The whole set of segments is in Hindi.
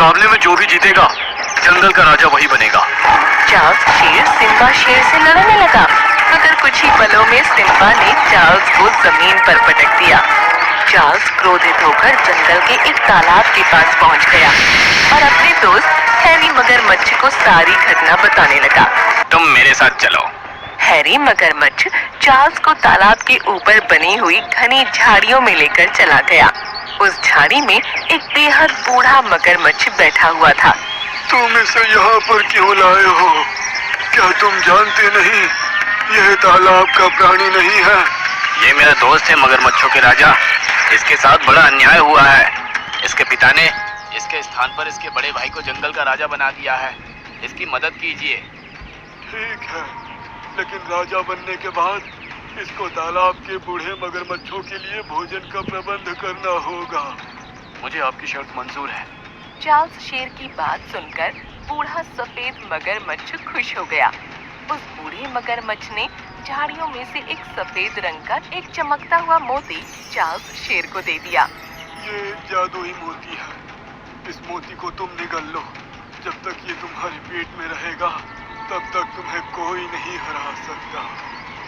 मुकाबले में जो भी जीतेगा जंगल का राजा वही बनेगा। चार्ल्स शेर सिम्बा शेर से लड़ने लगा, मगर कुछ ही पलों में सिम्बा ने चार्ल्स को जमीन पर पटक दिया। चार्ल्स क्रोधित होकर जंगल के एक तालाब के पास पहुंच गया और अपने दोस्त हैरी मगरमच्छ को सारी घटना बताने लगा। तुम मेरे साथ चलो। हैरी मगरमच्छ चार्ल्स को तालाब के ऊपर बनी हुई घनी झाड़ियों में लेकर चला गया। उस झाड़ी में एक बेहद बूढ़ा मगरमच्छ बैठा हुआ था। तुम इसे यहाँ पर क्यों लाए हो? क्या तुम जानते नहीं यह तालाब का प्राणी नहीं है? ये मेरा दोस्त है मगरमच्छों के राजा। इसके साथ बड़ा अन्याय हुआ है। इसके पिता ने इसके स्थान पर इसके बड़े भाई को जंगल का राजा बना दिया है। इसकी मदद कीजिए। ठीक है, लेकिन राजा बनने के बाद इसको तालाब के बूढ़े मगरमच्छों के लिए भोजन का प्रबंध करना होगा। मुझे आपकी शर्त मंजूर है। चार्ल्स शेर की बात सुनकर बूढ़ा सफेद मगरमच्छ खुश हो गया। उस बूढ़े मगरमच्छ ने झाड़ियों में से एक सफेद रंग का एक चमकता हुआ मोती चार्ल्स शेर को दे दिया। ये जादुई मोती है। इस मोती को तुम निगल लो। जब तक ये तुम्हारे पेट में रहेगा तब तक तुम्हें कोई नहीं हरा सकता।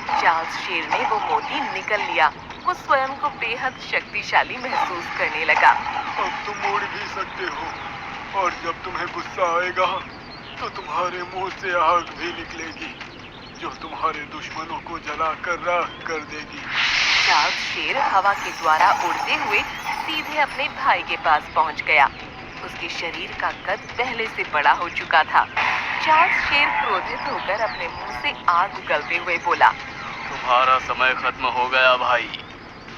चार्ल्स शेर ने वो मोती निगल लिया। वो स्वयं को बेहद शक्तिशाली महसूस करने लगा। अब तुम उड़ भी सकते हो और जब तुम्हें गुस्सा आएगा तो तुम्हारे मुंह से आग भी निकलेगी जो तुम्हारे दुश्मनों को जलाकर राख कर देगी। चार्ल्स शेर हवा के द्वारा उड़ते हुए सीधे अपने भाई के पास पहुंच गया। उसके शरीर का कद पहले से बड़ा हो चुका था। चार्ल्स शेर क्रोधित होकर अपने मुंह से आग उगलते हुए बोला, तुम्हारा समय खत्म हो गया भाई।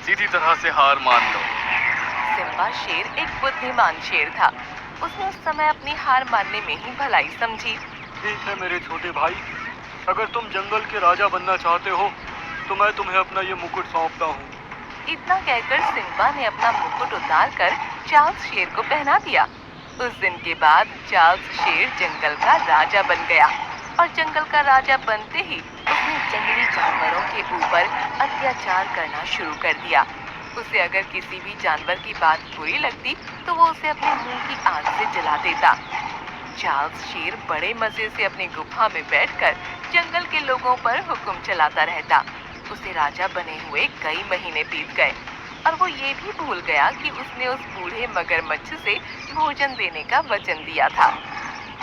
सीधी तरह से हार मान लो। सिम्बा शेर एक बुद्धिमान शेर था। उसने उस समय अपनी हार मानने में ही भलाई समझी। ठीक है मेरे छोटे भाई, अगर तुम जंगल के राजा बनना चाहते हो तो मैं तुम्हें अपना ये मुकुट सौंपता हूँ। इतना कहकर सिम्बा ने अपना मुकुट उतारकर चार्ल्स शेर को पहना दिया। उस दिन के बाद चार्ल्स शेर जंगल का राजा बन गया और जंगल का राजा बनते ही उसने जंगली जानवरों के ऊपर अत्याचार करना शुरू कर दिया। उसे अगर किसी भी जानवर की बात बुरी लगती तो वो उसे अपने मुंह की आग से जला देता। चार्ल्स शेर बड़े मजे से अपनी गुफा में बैठकर जंगल के लोगों पर हुक्म चलाता रहता। उसे राजा बने हुए कई महीने बीत गए और वो ये भी भूल गया कि उसने उस बूढ़े मगरमच्छ से भोजन देने का वचन दिया था।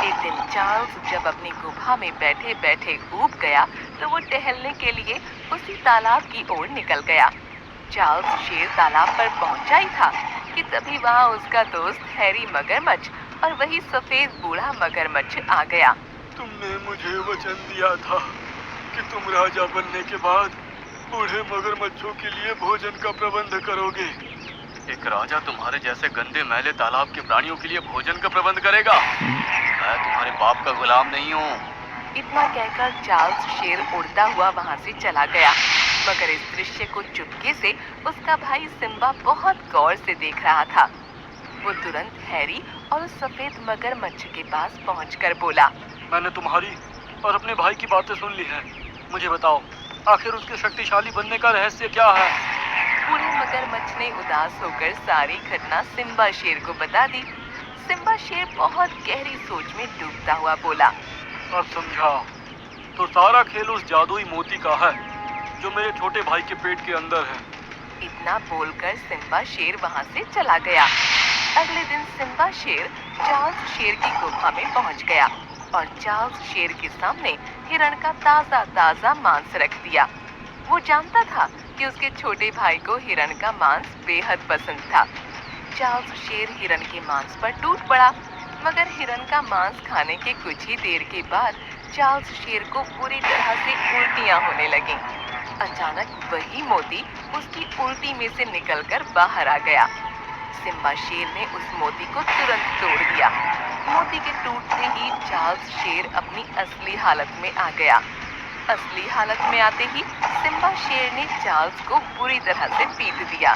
एक दिन चार्ल्स जब अपनी गुफा में बैठे बैठे ऊब गया तो वो टहलने के लिए उसी तालाब की ओर निकल गया। चार्ल्स शेर तालाब पर पहुंचा ही था कि तभी वहां उसका दोस्त हैरी मगरमच्छ और वही सफेद बूढ़ा मगरमच्छ आ गया। तुमने मुझे वचन दिया था कि तुम राजा बनने के बाद बूढ़े मगरमच्छों के लिए भोजन का प्रबंध करोगे। एक राजा तुम्हारे जैसे गंदे मैले तालाब के प्राणियों के लिए भोजन का प्रबंध करेगा? मैं तुम्हारे बाप का गुलाम नहीं हूँ। इतना कहकर चार्ल्स शेर उड़ता हुआ वहां से चला गया, मगर इस दृश्य को चुपके से उसका भाई सिम्बा बहुत गौर से देख रहा था। वो तुरंत हैरी और उस सफेद मगरमच्छ के पास पहुंचकर बोला, मैंने तुम्हारी और अपने भाई की बातें सुन ली हैं। मुझे बताओ आखिर उसके शक्तिशाली बनने का रहस्य क्या है? बूढ़े मगरमच्छ ने उदास होकर सारी घटना सिम्बा शेर को बता दी। सिम्बा शेर बहुत गहरी सोच में डूबता हुआ बोला, अब समझा। तो सारा खेल उस जादुई मोती का है जो मेरे छोटे भाई के पेट के अंदर है। इतना बोलकर सिम्बा शेर वहां से चला गया। अगले दिन सिम्बा शेर चार्ल्स शेर की गुफा में पहुंच गया और चार्ल्स शेर के सामने हिरण का ताजा ताजा मांस रख दिया। वो जानता था कि उसके छोटे भाई को हिरण का मांस बेहद पसंद था। चार्ल्स शेर हिरण के मांस पर टूट पड़ा, मगर हिरण का मांस खाने के कुछ ही देर के बाद चार्ल्स शेर को पूरी तरह से उल्टियां होने लगीं। अचानक वही मोती उसकी उल्टी में से निकलकर बाहर आ गया। सिम्बा शेर ने उस मोती को तुरंत तोड़ दिया। मोती के टूटते ही चार्ल्स शेर अपनी असली हालत में आ गया। असली हालत में आते ही सिम्बा शेर ने चार्ल्स को बुरी तरह से पीट दिया।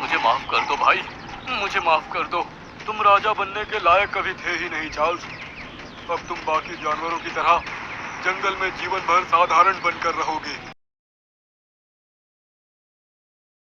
मुझे माफ कर दो भाई, मुझे माफ कर दो। तुम राजा बनने के लायक कभी थे ही नहीं चार्ल्स। अब तुम बाकी जानवरों की तरह जंगल में जीवन भर साधारण बनकर रहोगे।